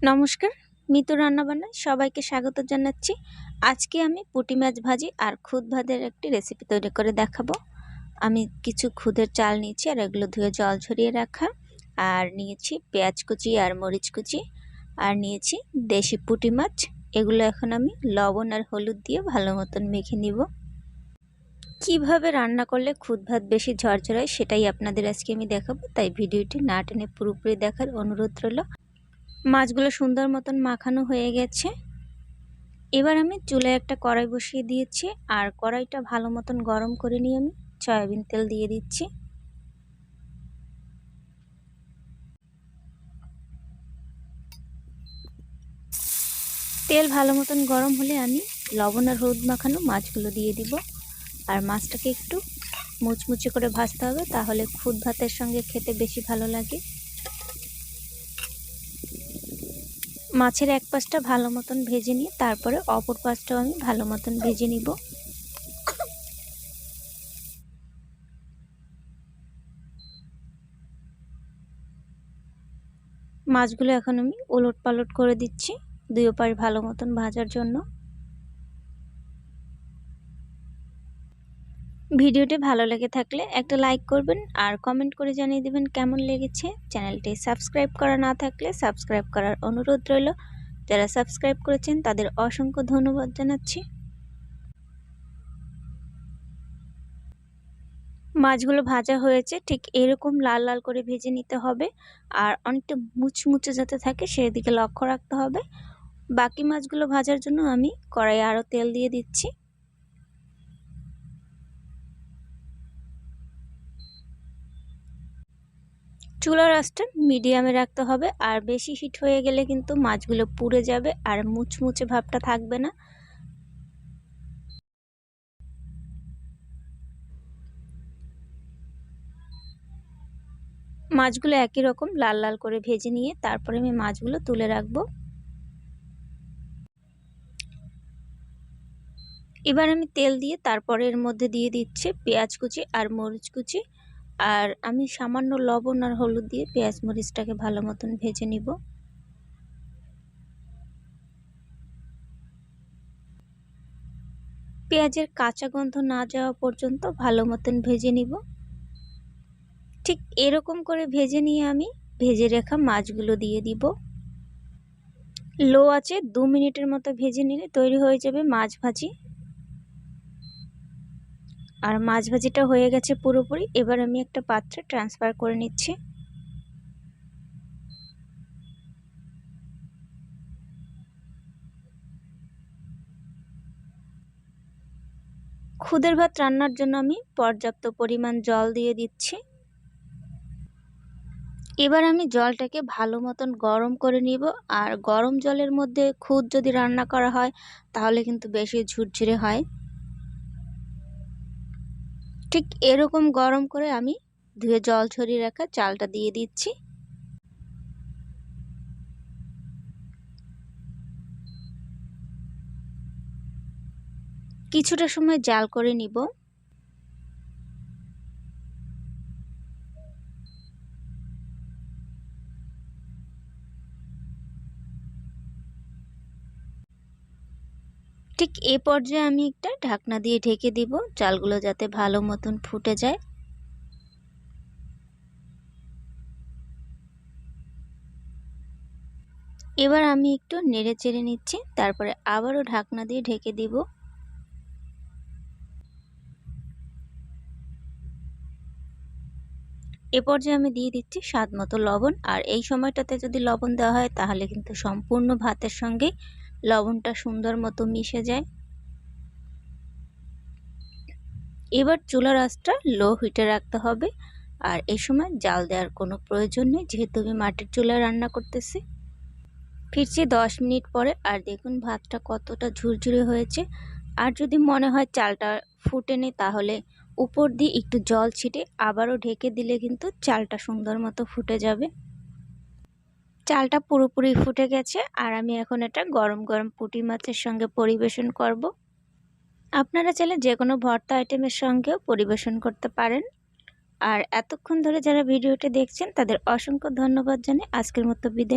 নমস্কার, মিতু রান্নাবান্নায় সবাইকে স্বাগত জানাচ্ছি। আজকে আমি পুঁটি মাছ ভাজি আর খুদ ভাতের একটি রেসিপি তৈরি করে দেখাবো। আমি কিছু খুদের চাল নিয়েছি আর এগুলো ধুয়ে জল ঝরিয়ে রাখা, আর নিয়েছি পেঁয়াজ কুচি আর মরিচ কুচি, আর নিয়েছি দেশি পুঁটি মাছ। এগুলো এখন আমি লবণ আর হলুদ দিয়ে ভালো মতন মেখে নিব। কিভাবে রান্না করলে খুদ ভাত বেশি ঝরঝরে হয় সেটাই আপনাদের আজকে আমি দেখাবো, তাই ভিডিওটি না টেনে পুরোপুরি দেখার অনুরোধ রইল। মাছগুলো সুন্দর মতন মাখানো হয়ে গেছে। এবার আমি চুলায় একটা কড়াই বসিয়ে দিয়েছি, আর কড়াইটা ভালো মতন গরম করে নিয়ে আমি সয়াবিন তেল দিয়ে দিচ্ছি। তেল ভালো মতন গরম হলে আমি লবণ আর হলুদ মাখানো মাছগুলো দিয়ে দিব, আর মাছটাকে একটু মুচমুচে করে ভাজতে হবে, তাহলে খুদ ভাতের সঙ্গে খেতে বেশি ভালো লাগে। মাছের এক পাশটা ভালো মতন ভেজে নিয়ে তারপরে অপর পাশটাও আমি ভালো মতন ভেজে নিব। মাছগুলো এখন আমি ওলট পালট করে দিচ্ছি দুই পাশ ভালো মতন ভাজার জন্য। ভিডিওটি ভালো লেগে থাকলে একটা লাইক করবেন আর কমেন্ট করে জানিয়ে দেবেন কেমন লেগেছে। চ্যানেলটি সাবস্ক্রাইব করা না থাকলে সাবস্ক্রাইব করার অনুরোধ রইল। যারা সাবস্ক্রাইব করেছেন তাদের অসংখ্য ধন্যবাদ জানাচ্ছি। মাছগুলো ভাজা হয়েছে, ঠিক এরকম লাল লাল করে ভেজে নিতে হবে, আর অনেকটা মুচমুচে যাতে থাকে সেদিকে লক্ষ্য রাখতে হবে। বাকি মাছগুলো ভাজার জন্য আমি কড়াইয়ে আরও তেল দিয়ে দিচ্ছি। চুলার আঁচটা মিডিয়ামে রাখতে হবে, আর বেশি হিট হয়ে গেলে কিন্তু মাছগুলো পুড়ে যাবে আর মুচমুচে ভাবটা থাকবে না। মাছগুলো একই রকম লাল লাল করে ভেজে নিয়ে তারপরে আমি মাছগুলো তুলে রাখবো। এবার আমি তেল দিয়ে তারপরে এর মধ্যে দিয়ে দিচ্ছি পেঁয়াজ কুচি আর মরিচ কুচি, আর আমি সামান্য লবণ আর হলুদ দিয়ে পেঁয়াজ মরিচটাকে ভালো মতন ভেজে নিব। পেঁয়াজের কাঁচা গন্ধ না যাওয়া পর্যন্ত ভালো মতন ভেজে নিব। ঠিক এরকম করে ভেজে নিয়ে আমি ভেজে রাখা মাছগুলো দিয়ে দিব। লো আঁচে 2 মিনিটের মতো ভেজে নিলে তৈরি হয়ে যাবে মাছ ভাজি। আর মাছ ভাজিটা হয়ে গেছে পুরোপুরি। এবার আমি একটা পাত্রে ট্রান্সফার করে নিচ্ছি। খুদের ভাত রান্নার জন্য আমি পর্যাপ্ত পরিমাণ জল দিয়ে দিচ্ছি। এবার আমি জলটাকে ভালো মতন গরম করে নিব, আর গরম জলের মধ্যে খুদ যদি রান্না করা হয় তাহলে কিন্তু বেশি ঝুরঝুরে হয়। ঠিক এরকম গরম করে আমি ধুয়ে জল ঝরিয়ে রাখা চালটা দিয়ে দিচ্ছি। কিছুটা সময় জাল করে নিব। ঠিক এ পর্যায়ে আমি একটা ঢাকনা দিয়ে ঢেকে দিব, চালগুলো যাতে ভালো মতন ফুটে যায়। এবার আমি একটু নেড়ে চেড়ে নিচ্ছি, তারপরে আবারও ঢাকনা দিয়ে ঢেকে দিব। এ পর্যায়ে আমি দিয়ে দিচ্ছি স্বাদ মতো লবণ, আর এই সময়টাতে যদি লবণ দেওয়া হয় তাহলে কিন্তু সম্পূর্ণ ভাতের সঙ্গে লবণটা সুন্দর মতো মিশে যায়। এবার চুলার আঁচটা লো হিটে রাখতে হবে, আর এই সময় জাল দেওয়ার কোনো প্রয়োজন নেই যেহেতু আমি মাটির চুলায় রান্না করতেছি। ফিরছি 10 মিনিট পরে, আর দেখুন ভাতটা কতটা ঝুরঝুরে হয়েছে। আর যদি মনে হয় চালটা ফুটেনি তাহলে উপর দিয়ে একটু জল ছিটে আবারও ঢেকে দিলে কিন্তু চালটা সুন্দর মতো ফুটে যাবে। চালটা পুরোপুরি ফুটে গেছে, আর আমি এখন এটা গরম গরম পুঁটি মাছের সঙ্গে পরিবেশন করব। আপনারা চাইলে যে কোনো ভর্তা আইটেমের সঙ্গেও পরিবেশন করতে পারেন। আর এতক্ষণ ধরে যারা ভিডিওটি দেখছেন তাদের অসংখ্য ধন্যবাদ জানাই। আজকের মতো বিদায়।